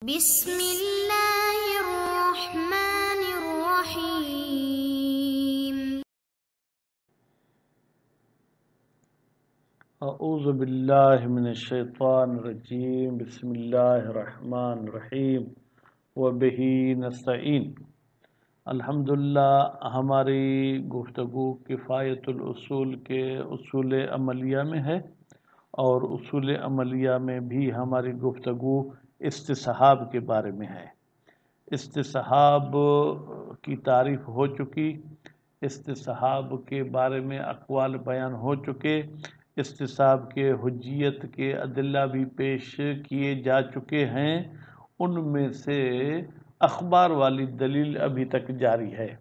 بسم اللہ الرحمن الرحیم۔ اعوذ باللہ من الشیطان الرجیم، بسم اللہ الرحمن الرحیم وبہ نستعین۔ الحمدللہ ہماری گفتگو کفایت الاصول کے اصول عملیہ میں ہے، اور اصول عملیہ میں بھی ہماری گفتگو استصحاب کے بارے میں ہے۔ استصحاب کی تعریف ہو چکی، استصحاب کے بارے میں اقوال بیان ہو چکے، استصحاب کے حجیت کے ادلہ بھی پیش کیے جا چکے ہیں۔ ان میں سے اخبار والی دلیل ابھی تک جاری ہے،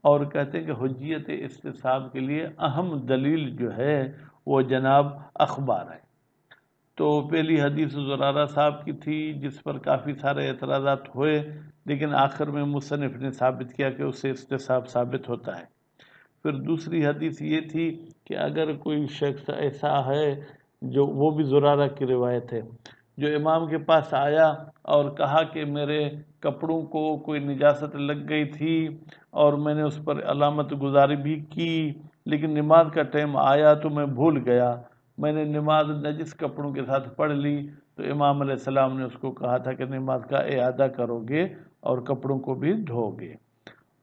اور کہتے ہیں کہ حجیت استصحاب کے لیے اہم دلیل جو ہے وہ جناب اخبار ہے۔ تو پہلی حدیث زرارہ صاحب کی تھی، جس پر کافی سارے اعتراضات ہوئے، لیکن آخر میں مصنف نے ثابت کیا کہ اس سے استصحاب ثابت ہوتا ہے۔ پھر دوسری حدیث یہ تھی کہ اگر کوئی شخص ایسا ہے جو، وہ بھی زرارہ کی روایت ہے، جو امام کے پاس آیا اور کہا کہ میرے کپڑوں کو کوئی نجاست لگ گئی تھی اور میں نے اس پر علامت گزاری بھی کی، لیکن نماز کا ٹائم آیا تو میں بھول گیا، میں نے نماز نجس کپڑوں کے ساتھ پڑھ لی، تو امام علیہ السلام نے اس کو کہا تھا کہ نماز کا اعادہ کرو گے اور کپڑوں کو بھی دھو گے۔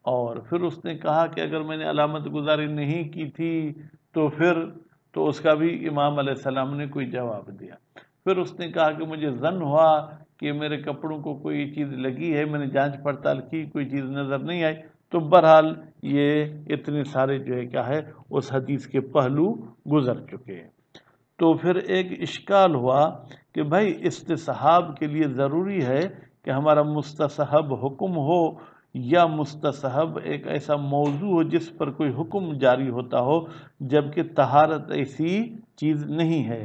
اور پھر اس نے کہا کہ اگر میں نے علامت گزاری نہیں کی تھی تو اس کا بھی امام علیہ السلام نے کوئی جواب دیا۔ پھر اس نے کہا کہ مجھے ظن ہوا کہ میرے کپڑوں کو کوئی چیز لگی ہے، میں نے جانچ پڑتال کی، کوئی چیز نظر نہیں آئی۔ تو بہرحال یہ اتنے سارے جو ہے کیا ہے اس حدیث کے پہلو گزر چکے ہیں۔ تو پھر ایک اشکال ہوا کہ بھائی استصحاب کے لیے ضروری ہے کہ ہمارا مستحب حکم ہو، یا مستحب ایک ایسا موضوع ہو جس پر کوئی حکم جاری ہوتا ہو، جبکہ طہارت ایسی چیز نہیں ہے۔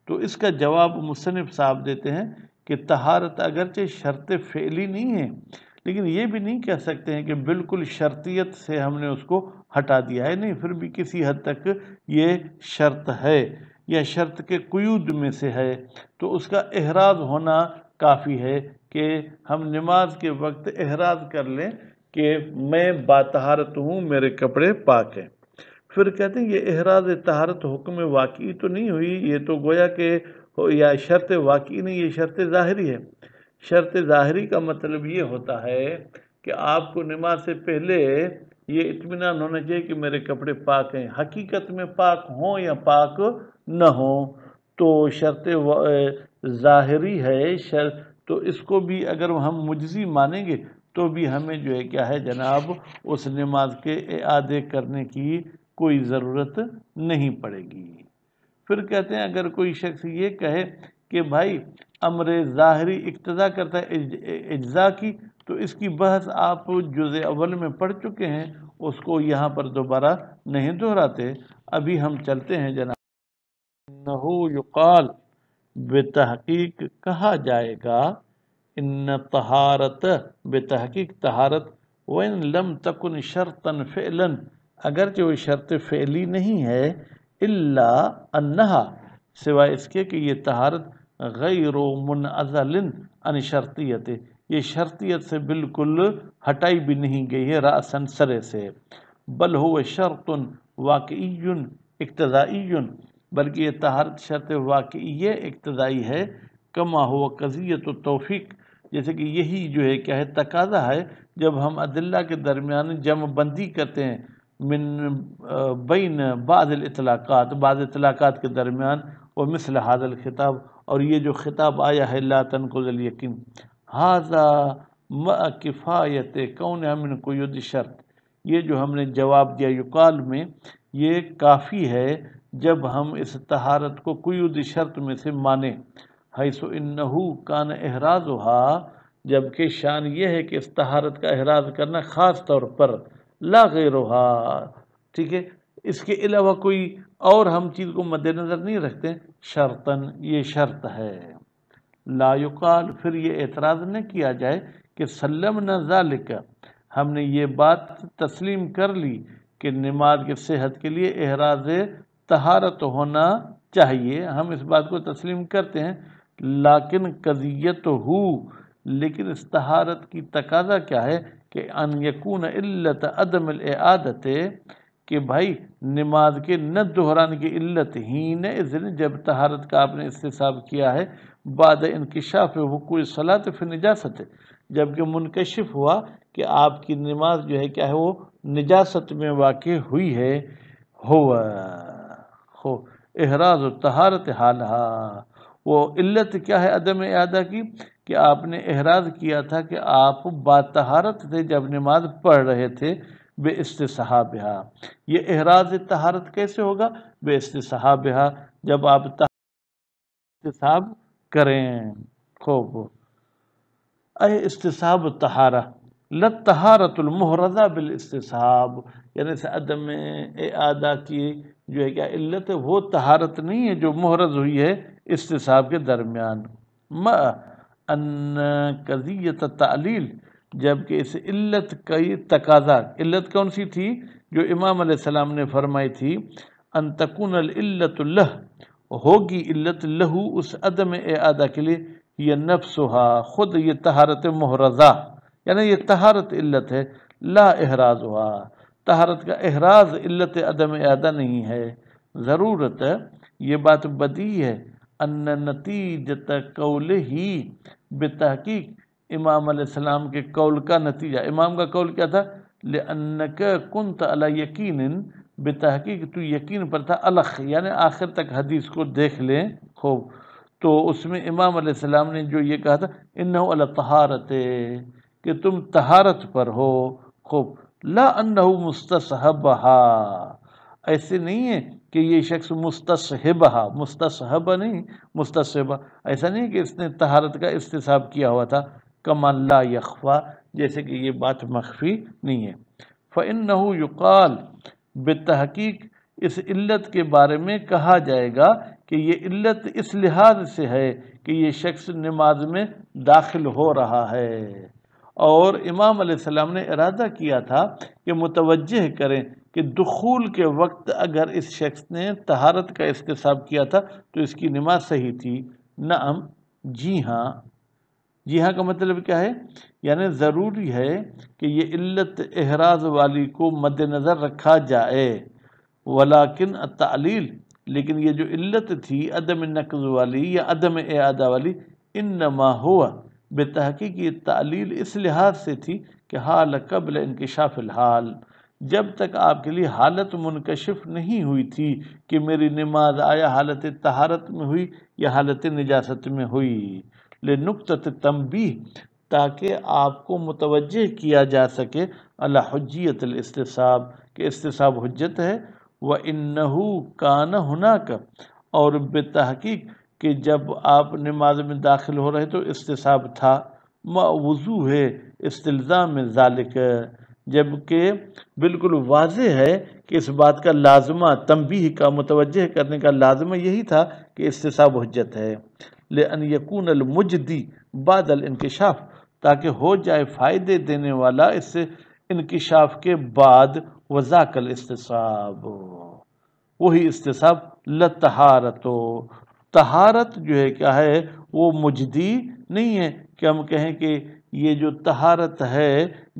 تو اس کا جواب مصنف صاحب دیتے ہیں کہ طہارت اگرچہ شرط فعلی نہیں ہے، لیکن یہ بھی نہیں کہہ سکتے ہیں کہ بالکل شرطیت سے ہم نے اس کو ہٹا دیا ہے، نہیں، پھر بھی کسی حد تک یہ شرط ہے یا شرط کے قیود میں سے ہے۔ تو اس کا احراز ہونا کافی ہے کہ ہم نماز کے وقت احراز کر لیں کہ میں باطہارت ہوں، میرے کپڑے پاک ہیں۔ پھر کہتے ہیں یہ احراز طہارت حکم واقعی تو نہیں ہوئی، یہ تو گویا کہ یا شرط واقعی نہیں، یہ شرط ظاہری ہے۔ شرط ظاہری کا مطلب یہ ہوتا ہے کہ آپ کو نماز سے پہلے یہ اطمینان ہونا چاہیے کہ میرے کپڑے پاک ہیں، حقیقت میں پاک ہوں یا پاک نہ ہوں۔ تو شرط ظاہری ہے، تو اس کو بھی اگر ہم مجزی مانیں گے تو بھی ہمیں جو ہے کیا ہے جناب اس نماز کے اعادے کرنے کی کوئی ضرورت نہیں پڑے گی۔ پھر کہتے ہیں اگر کوئی شخص یہ کہے کہ بھائی امر ظاہری اقتضا کرتا ہے اجزا کی، تو اس کی بحث آپ جزء اول میں پڑھ چکے ہیں، اس کو یہاں پر دوبارہ نہیں دہراتے۔ ابھی ہم چلتے ہیں جناب۔ انہو یقال، بتحقیق کہا جائے گا، ان طہارت، بتحقیق طہارت، وَإِن لَمْ تَكُنْ شَرْطًا فِعْلًا، اگرچہ وہ شرط فعلی نہیں ہے، الا انہا، سوائے اس کے کہ یہ طہارت غیر منعزل عن شرطیت، یہ شرطیت سے بالکل ہٹائی بھی نہیں گئی ہے رأساً سرے سے، بل هو شرط واقعی اقتضائی، بلکہ یہ طہارت شرط واقعی اقتضائی ہے، کما ہوا قضیت و توفیق، جیسے کہ یہی جو ہے کیا ہے تقاضا ہے جب ہم ادلہ کے درمیان جمع بندی کرتے ہیں، من بین بعض الاطلاقات، بعض اطلاقات کے درمیان، ومثل هذا الخطاب، اور یہ جو خطاب آیا ہے لا تنقض الیقین، ھذا مع کفایت کونھا من قیود شرط، یہ جو ہم نے جواب دیا یقال میں، یہ کافی ہے جب ہم اس طہارت کو قیود شرط میں سے مانیں، حیث انہو کان احرازها، جبکہ شان یہ ہے کہ اس طہارت کا احراز کرنا خاص طور پر، لا غیرها، ٹھیک ہے، اس کے علاوہ کوئی اور ہم چیز کو مد نظر نہیں رکھتے، شرطن، یہ شرط ہے۔ لا یقال، پھر یہ اعتراض نہ کیا جائے کہ سلمنا ذالک، ہم نے یہ بات تسلیم کر لی کہ نماز کی صحت کے لیے احراز طہارت ہونا چاہیے، ہم اس بات کو تسلیم کرتے ہیں، لیکن قضیت ہو، لیکن اس طہارت کی تقاضا کیا ہے کہ ان یکون علت عدم الاعادت، کہ بھائی نماز کے نہ دہرانے کی علت ہی نے اذن جب طہارت کا آپ نے استصحاب کیا ہے بعد انکشاف وقوع صلاۃ فی نجاست، جبکہ منکشف ہوا کہ آپ کی نماز جو ہے کیا ہے وہ نجاست میں واقع ہوئی ہے، ہوا ہو احراز طہارت حالہا، وہ علت کیا ہے عدم اعادہ کی کہ آپ نے احراز کیا تھا کہ آپ با طہارت تھے جب نماز پڑھ رہے تھے بے استصحابہا، یہ احراز طہارت کیسے ہوگا؟ بے استصحابہا، جب آپ استصحاب کریں، خوب اے استصحاب الطہارہ لطہارت المحرزہ بالاستصحاب، یعنی سے عدم اعادہ کی جو ہے کیا علت ہے وہ طہارت نہیں ہے جو محرز ہوئی ہے استصحاب کے درمیان، ما ان قضیت تعلیل، جبکہ اس علت کا یہ تقاضا، علت کون سی تھی جو امام علیہ السلام نے فرمائی تھی، ان تکون العلت لہ، ہوگی علت لہو اس عدم اعادہ کے لیے، یہ نفسها خود یہ طہارت محرزہ، یعنی یہ طہارت علت ہے، لا احرازها طہارت کا احراز علت عدم اعادہ نہیں ہے، ضرورت ہے یہ بات بدیہی ہے ان نتیجت قول ہی بتحقیق امام علیہ السلام کے قول کا نتیجہ، امام کا قول کیا تھا، لِأَنَّكَ كُنْتَ عَلَى يَقِينٍ بتحقیق تو یقین پر تھا، الخ یعنی آخر تک حدیث کو دیکھ لیں خوب، تو اس میں امام علیہ السلام نے جو یہ کہا تھا انہو علی طہارت، کہ تم طہارت پر ہو، خوب لا انہو مستصحبہا، ایسے نہیں ہے کہ یہ شخص مستصحبہا، مستصحبہ نہیں مستصحبہ، ایسا نہیں کہ اس نے طہارت کا استصحاب کیا ہوا تھا، کما لا یخفا جیسے کہ یہ بات مخفی نہیں ہے، فإنہو یقال بالتحقیق اس علت کے بارے میں کہا جائے گا کہ یہ علت اس لحاظ سے ہے کہ یہ شخص نماز میں داخل ہو رہا ہے، اور امام علیہ السلام نے ارادہ کیا تھا کہ متوجہ کریں کہ دخول کے وقت اگر اس شخص نے طہارت کا استصحاب کیا تھا تو اس کی نماز صحیح تھی، نعم جی ہاں، جی ہاں کا مطلب کیا ہے، یعنی ضروری ہے کہ یہ علت احراز والی کو مد نظر رکھا جائے، ولیکن التعلیل لیکن یہ جو علت تھی عدم نقض والی یا عدم اعادہ والی، انما ہوا بتحقیق یہ تعلیل اس لحاظ سے تھی کہ حال قبل انکشاف الحال، جب تک آپ کے لیے حالت منکشف نہیں ہوئی تھی کہ میری نماز آیا حالت طہارت میں ہوئی یا حالت نجاست میں ہوئی، لنقطۃ تنبیہ تاکہ آپ کو متوجہ کیا جا سکے علی حجیت الاستصحاب کہ استصحاب حجت ہے، وَإِنَّهُ كَانَ هُنَاكَ اور بتحقیق کہ جب آپ نماز میں داخل ہو رہے تو استصحاب تھا، وضوح ہے استلزام ذالک جبکہ بالکل واضح ہے کہ اس بات کا لازمہ تنبیہ کا متوجہ کرنے کا لازمہ یہی تھا کہ استصحاب حجت ہے، لأن یکون المجدی بعد الانکشاف تاکہ ہو جائے فائدے دینے والا اس سے انکشاف کے بعد، وذاک الاستصحاب وہی استصحاب لطہارت، طہارت جو ہے کیا ہے وہ مجدی نہیں ہے کہ ہم کہیں کہ یہ جو طہارت ہے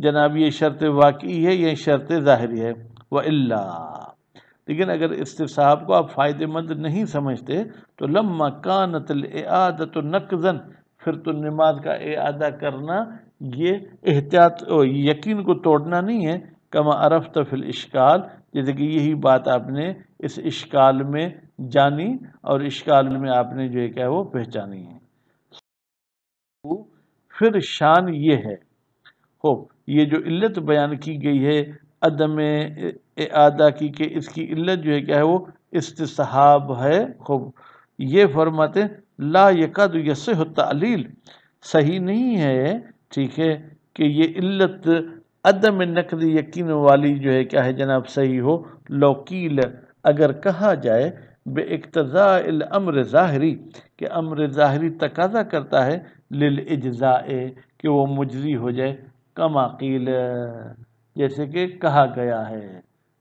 جناب یہ شرط واقعی ہے یہ شرط ظاہری ہے، وَإِلَّا لیکن اگر استصحاب کو آپ فائدہ مند نہیں سمجھتے تو لما کانت الاعادۃ نقضا پھر تو نماز کا اعادہ کرنا یہ احتیاط یقین کو توڑنا نہیں ہے، کما عرفت فی الاشکال جیسے کہ یہی بات آپ نے اس اشکال میں جانی اور اشکال میں آپ نے جو ہے کیا وہ پہچانی ہے، پھر شان یہ ہے، خوب یہ جو علت بیان کی گئی ہے عدم اعادہ کی کہ اس کی علت جو ہے کیا ہے وہ استصحاب ہے، خوب یہ فرماتے لا یکاد یصح التعلیل صحیح نہیں ہے، ٹھیک ہے کہ یہ علت عدم نقض یقین والی جو ہے کیا ہے جناب صحیح ہو، لو قیل اگر کہا جائے بے اقتضاء الامر ظاہری کہ امر ظاہری تقاضا کرتا ہے للاجزاء کہ وہ مجزی ہو جائے، کما قیل جیسے کہ کہا گیا ہے،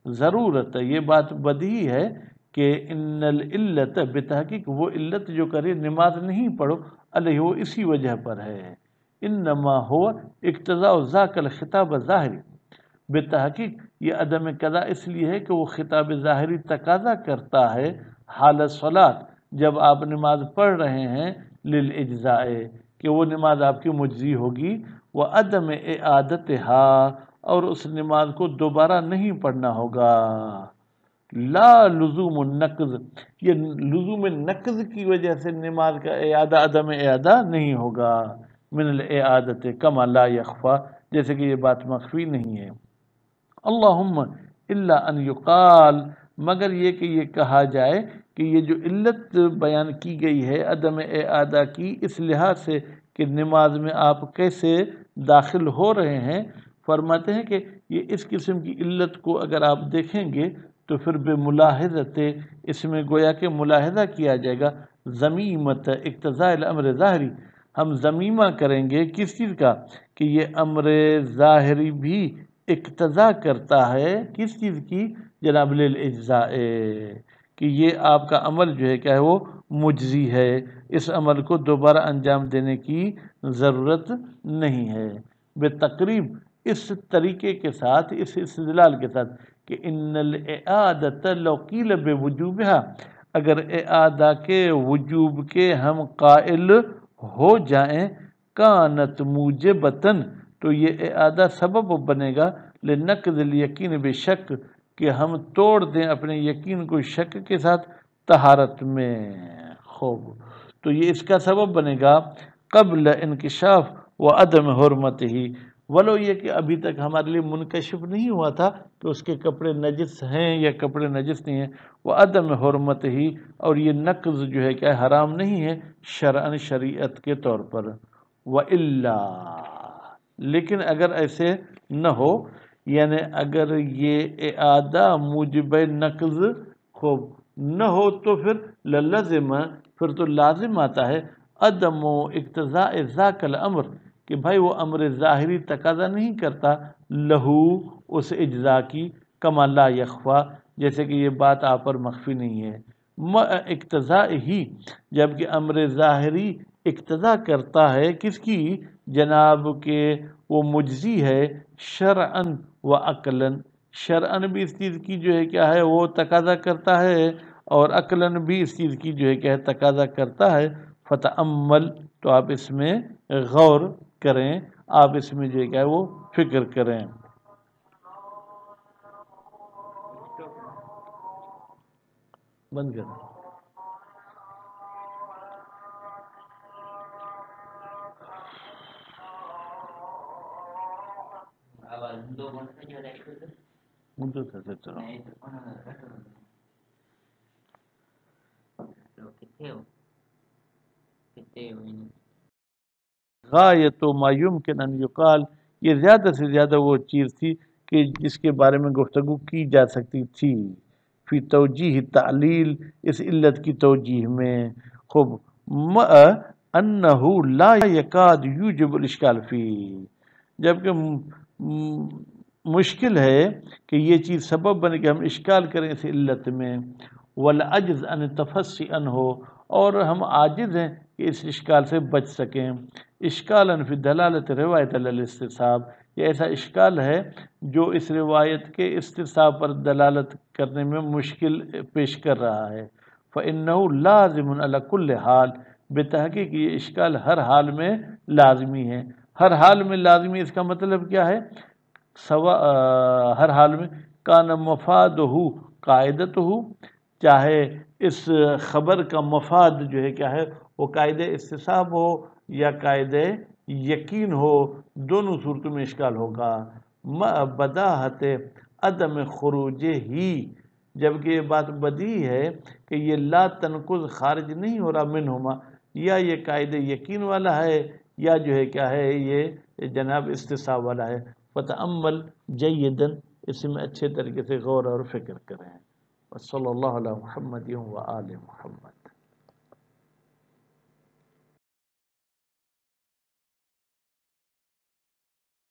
ضرورت ہے یہ بات بدیہی ہے کہ ان العلت بتحقیق وہ علت جو کرے نماز نہیں پڑھو علیہ وہ اسی وجہ پر ہے انما ہو اقتضاء ذاک الخطاب ظاہری، بتحقیق یہ عدم قضا اس لیے ہے کہ وہ خطاب ظاہری تقاضا کرتا ہے حال صلاۃ، جب آپ نماز پڑھ رہے ہیں، للاجزاء کہ وہ نماز آپ کی مجزی ہوگی، وہ عدم اعادتها اور اس نماز کو دوبارہ نہیں پڑھنا ہوگا، لا لزوم النقض یہ لزوم نقض کی وجہ سے نماز کا اعادہ عدم اعادہ نہیں ہوگا، من الاعادت کما لا یخفا جیسے کہ یہ بات مخفی نہیں ہے، اللہم الا ان یقال مگر یہ کہ یہ کہا جائے کہ یہ جو علت بیان کی گئی ہے عدم اعادہ کی اس لحاظ سے کہ نماز میں آپ کیسے داخل ہو رہے ہیں، فرماتے ہیں کہ یہ اس قسم کی علت کو اگر آپ دیکھیں گے تو پھر بے ملاحظت اس میں گویا کہ ملاحظہ کیا جائے گا، ضمیمت اقتضاء الامر ظاہری ہم ضمیمہ کریں گے کس چیز کا کہ یہ امر ظاہری بھی اقتضا کرتا ہے کس چیز کی جناب للاجزاء کہ یہ آپ کا عمل جو ہے کیا ہے وہ مجزی ہے، اس عمل کو دوبارہ انجام دینے کی ضرورت نہیں ہے، بے تقریب اس طریقے کے ساتھ اس استدلال کے ساتھ کہ ان الاعادۃ لو قیل بوجوبها اگر اعادہ کے وجوب کے ہم قائل ہو جائیں کانت موجبتن تو یہ اعادہ سبب بنے گا لنقض الیقین بے شک کہ ہم توڑ دیں اپنے یقین کو شک کے ساتھ طہارت میں، خوب تو یہ اس کا سبب بنے گا قبل انکشاف و عدم حرمت ہی ولو یہ کہ ابھی تک ہمارے لیے منکشف نہیں ہوا تھا کہ اس کے کپڑے نجس ہیں یا کپڑے نجس نہیں ہیں، وہ عدم حرمت ہی اور یہ نقض جو ہے کیا حرام نہیں ہے شرعن شریعت کے طور پر، وَإِلَّا لیکن اگر ایسے نہ ہو یعنی اگر یہ اعادہ موجب نقض خوب نہ ہو تو پھر للزم پھر تو لازم آتا ہے عدم و اقتضاء ذاک الامر کہ بھائی وہ امر ظاہری تقاضا نہیں کرتا لہو اس اجزاء کی کما لا یخفا جیسے کہ یہ بات آپ پر مخفی نہیں ہے، اقتضاء ہی جبکہ امر ظاہری اقتضا کرتا ہے کس کی جناب کہ وہ مجزی ہے شرعن و عقلاً شرعن بھی اس چیز کی جو ہے کیا ہے وہ تقاضا کرتا ہے اور عقلاً بھی اس چیز کی جو ہے کیا ہے تقاضا کرتا ہے، فتعمل تو آپ اس میں غور کریں، آپ اس میں جو ہے کیا ہے وہ فکر کریں۔ بند کر غایت ما یمکن ان یقال یہ زیادہ سے زیادہ وہ چیز تھی کہ جس کے بارے میں گفتگو کی جا سکتی تھی فی توجیہ تعلیل اس علت کی توجیہ میں، خوب مع انہ لا یکاد یوجب الاشکال فی جبکہ مشکل ہے کہ یہ چیز سبب بنے کہ ہم اشکال کریں اس علت میں، والعجز ان تفصی عنہ اور ہم عاجز ہیں کہ اس اشکال سے بچ سکیں، اشکالاً فی دلالت روایت علی الاستصحاب یہ ایسا اشکال ہے جو اس روایت کے استصحاب پر دلالت کرنے میں مشکل پیش کر رہا ہے، فإنہ لازم علی کل حال بتحقیق یہ اشکال ہر حال میں لازمی ہے، ہر حال میں لازمی اس کا مطلب کیا ہے ہر حال میں کان مفادہ قاعدتہ چاہے اس خبر کا مفاد جو ہے کیا ہے وہ قاعدہ استصحاب ہو یا قاعدہ یقین ہو دونوں صورتوں میں اشکال ہوگا، مع بداہت عدم خروج ہی جبکہ یہ بات بدی ہے کہ یہ لا تنقض خارج نہیں ہو رہا منہما یا یہ قاعدہ یقین والا ہے یا جو ہے کیا ہے یہ جناب استصحاب والا ہے، فتعمل جیدن اس میں اچھے طریقے سے غور اور فکر کریں، صلی اللہ علیہ محمد و آل محمد۔